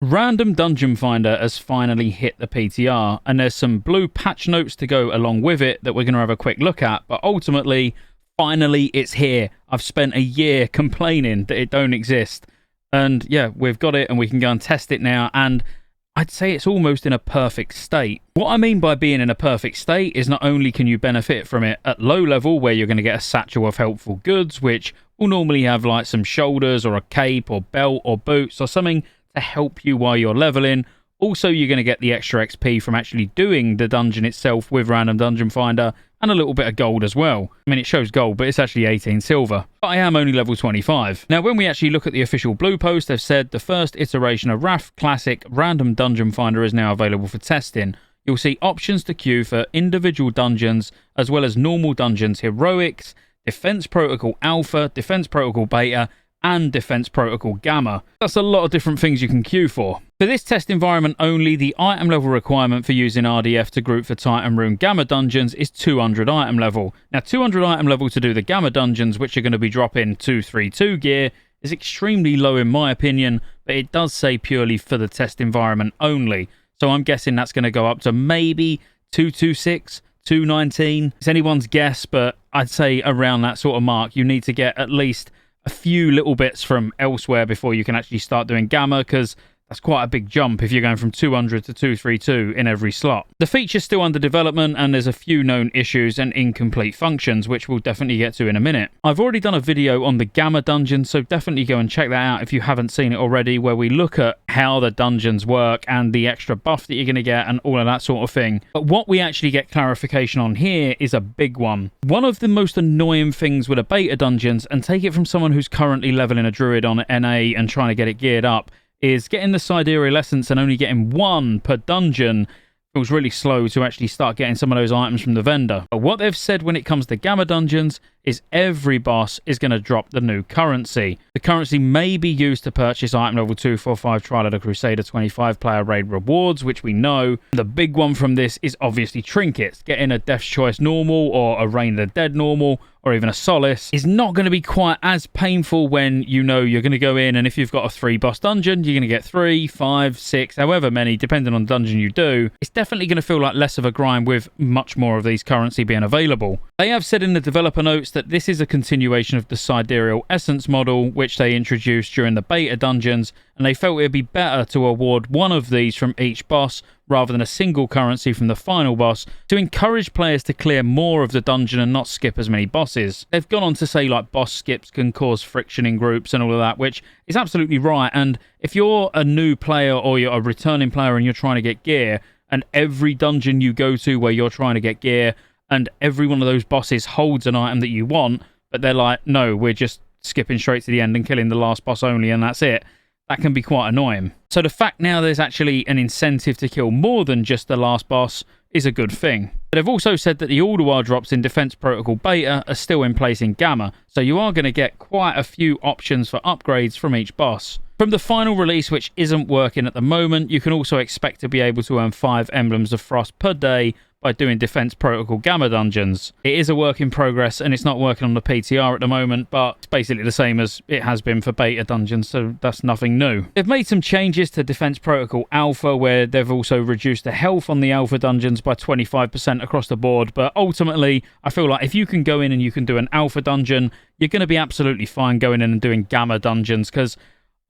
Random Dungeon Finder has finally hit the PTR, and there's some blue patch notes to go along with it that we're going to have a quick look at, but ultimately, finally it's here. I've spent a year complaining that it don't exist, and yeah, we've got it and we can go and test it now, and I'd say it's almost in a perfect state. What I mean by being in a perfect state is not only can you benefit from it at low level, where you're going to get a satchel of helpful goods, which will normally have like some shoulders or a cape or belt or boots or something to help you while you're leveling. Also, you're going to get the extra XP from actually doing the dungeon itself with Random Dungeon Finder, and a little bit of gold as well. I mean, it shows gold, but it's actually 18 silver. But I am only level 25. Now, when we actually look at the official blue post, they've said the first iteration of WOTLK Classic Random Dungeon Finder is now available for testing. You'll see options to queue for individual dungeons, as well as normal dungeons, heroics, Defense Protocol Alpha, Defense Protocol Beta, and Defense Protocol Gamma. That's a lot of different things you can queue for. For this test environment only, the item level requirement for using RDF to group for Titan Rune Gamma dungeons is 200 item level. Now, 200 item level to do the Gamma dungeons, which are going to be dropping 232 gear, is extremely low in my opinion, but it does say purely for the test environment only. So I'm guessing that's going to go up to maybe 226, 219. It's anyone's guess, but I'd say around that sort of mark. You need to get at least a few little bits from elsewhere before you can actually start doing Gamma, because that's quite a big jump if you're going from 200 to 232 in every slot. The feature's still under development, and there's a few known issues and incomplete functions, which we'll definitely get to in a minute. I've already done a video on the Gamma dungeon, so definitely go and check that out if you haven't seen it already, where we look at how the dungeons work and the extra buff that you're going to get and all of that sort of thing. But what we actually get clarification on here is a big one. One of the most annoying things with a beta dungeons, and take it from someone who's currently leveling a druid on NA and trying to get it geared up, is getting the Sidereal Essence and only getting one per dungeon feels really slow to actually start getting some of those items from the vendor. But what they've said when it comes to Gamma dungeons is every boss is going to drop the new currency. The currency may be used to purchase item level 245 Trial of the Crusader 25 player raid rewards, which we know. The big one from this is obviously trinkets. Getting a Death's Choice normal or a Reign of the Dead normal, or even a Solace, is not going to be quite as painful when you know you're going to go in, and if you've got a 3-boss dungeon, you're going to get 3, 5, 6, however many, depending on the dungeon you do. It's definitely going to feel like less of a grind with much more of these currency being available. They have said in the developer notes that this is a continuation of the Sidereal Essence model, which they introduced during the beta dungeons, and they felt it would be better to award one of these from each boss rather than a single currency from the final boss, to encourage players to clear more of the dungeon and not skip as many bosses. They've gone on to say like boss skips can cause friction in groups and all of that, which is absolutely right. And if you're a new player or you're a returning player and you're trying to get gear, and every dungeon you go to where you're trying to get gear and every one of those bosses holds an item that you want, but they're like, no, we're just skipping straight to the end and killing the last boss only and that's it, that can be quite annoying. So the fact now there's actually an incentive to kill more than just the last boss is a good thing. But they've also said that the Order drops in Defense Protocol Beta are still in place in Gamma, so you are going to get quite a few options for upgrades from each boss. From the final release, which isn't working at the moment, you can also expect to be able to earn 5 Emblems of Frost per day by doing Defense Protocol Gamma dungeons. It is a work in progress and it's not working on the PTR at the moment, but it's basically the same as it has been for beta dungeons, so that's nothing new. They've made some changes to Defense Protocol Alpha, where they've also reduced the health on the Alpha dungeons by 25% across the board, but ultimately I feel like if you can go in and you can do an Alpha dungeon, you're going to be absolutely fine going in and doing Gamma dungeons, because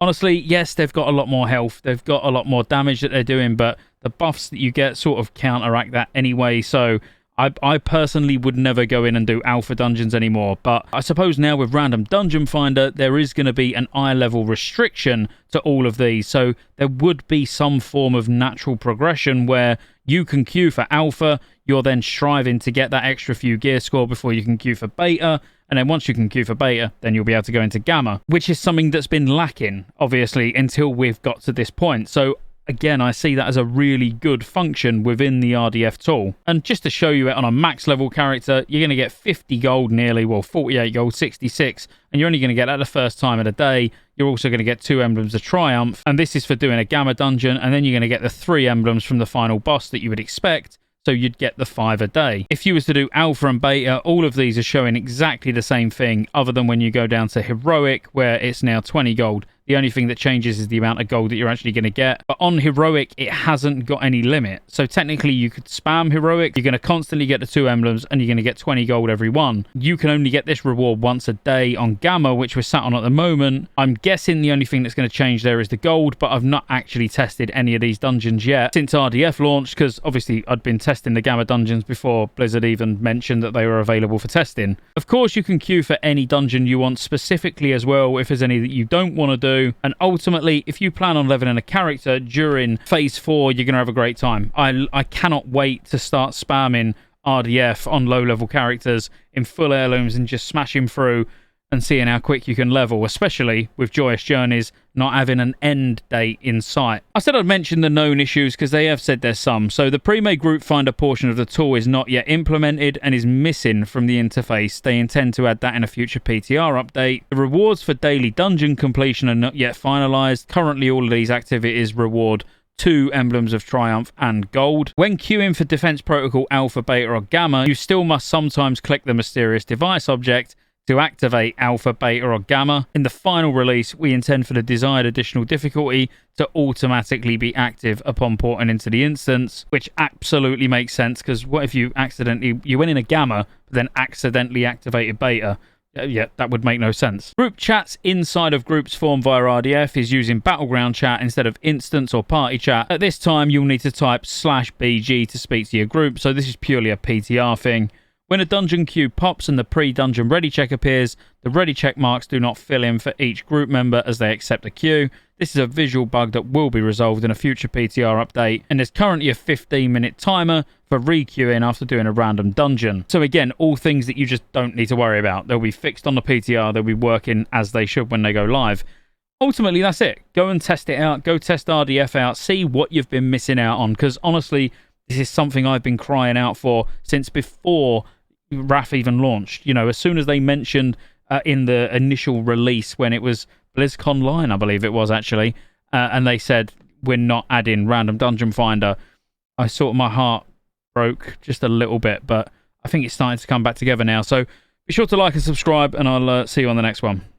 honestly, yes, they've got a lot more health, they've got a lot more damage that they're doing, but the buffs that you get sort of counteract that anyway, so I personally would never go in and do Alpha dungeons anymore. But I suppose now with Random Dungeon Finder, there is going to be an eye level restriction to all of these, so there would be some form of natural progression where you can queue for Alpha, you're then striving to get that extra few gear score before you can queue for Beta, and then once you can queue for Beta, then you'll be able to go into Gamma, which is something that's been lacking, obviously, until we've got to this point. So again, I see that as a really good function within the RDF tool. And just to show you it on a max level character, you're going to get 50 gold nearly, well 48 gold, 66, and you're only going to get that the first time of the day. You're also going to get 2 Emblems of Triumph, and this is for doing a Gamma dungeon, and then you're going to get the 3 emblems from the final boss that you would expect, so you'd get the 5 a day. If you was to do Alpha and Beta, all of these are showing exactly the same thing, other than when you go down to Heroic, where it's now 20 gold, The only thing that changes is the amount of gold that you're actually going to get. But on Heroic, it hasn't got any limit. So technically, you could spam Heroic. You're going to constantly get the 2 emblems, and you're going to get 20 gold every one. You can only get this reward once a day on Gamma, which we're sat on at the moment. I'm guessing the only thing that's going to change there is the gold, but I've not actually tested any of these dungeons yet since RDF launched, because obviously I'd been testing the Gamma dungeons before Blizzard even mentioned that they were available for testing. Of course, you can queue for any dungeon you want specifically as well if there's any that you don't want to do. And ultimately, if you plan on leveling a character during phase 4, you're going to have a great time. I cannot wait to start spamming RDF on low-level characters in full heirlooms and just smashing through and seeing how quick you can level, especially with Joyous Journeys not having an end date in sight. I said I'd mention the known issues because they have said there's some. So the pre-made group finder portion of the tool is not yet implemented and is missing from the interface. They intend to add that in a future PTR update. The rewards for daily dungeon completion are not yet finalized. Currently, all of these activities reward 2 emblems of triumph and gold. When queuing for Defense Protocol Alpha, Beta, or Gamma, you still must sometimes click the mysterious device object to activate Alpha, Beta, or Gamma. In the final release, we intend for the desired additional difficulty to automatically be active upon porting into the instance, which absolutely makes sense, because what if you went in a Gamma, but then accidentally activated Beta? Yeah, that would make no sense. Group chats inside of groups formed via RDF is using battleground chat instead of instance or party chat. At this time, you'll need to type /BG to speak to your group, so this is purely a PTR thing. When a dungeon queue pops and the pre-dungeon ready check appears, the ready check marks do not fill in for each group member as they accept a queue. This is a visual bug that will be resolved in a future PTR update, and there's currently a 15-minute timer for re-queuing after doing a random dungeon. So again, all things that you just don't need to worry about. They'll be fixed on the PTR, they'll be working as they should when they go live. Ultimately, that's it. Go and test it out, go test RDF out, see what you've been missing out on, because honestly, this is something I've been crying out for since before RAF even launched. You know, as soon as they mentioned in the initial release when it was BlizzConline, I believe it was actually, and they said, we're not adding random dungeon finder, I sort of, my heart broke just a little bit, but I think it's starting to come back together now. So be sure to like and subscribe, and I'll see you on the next one.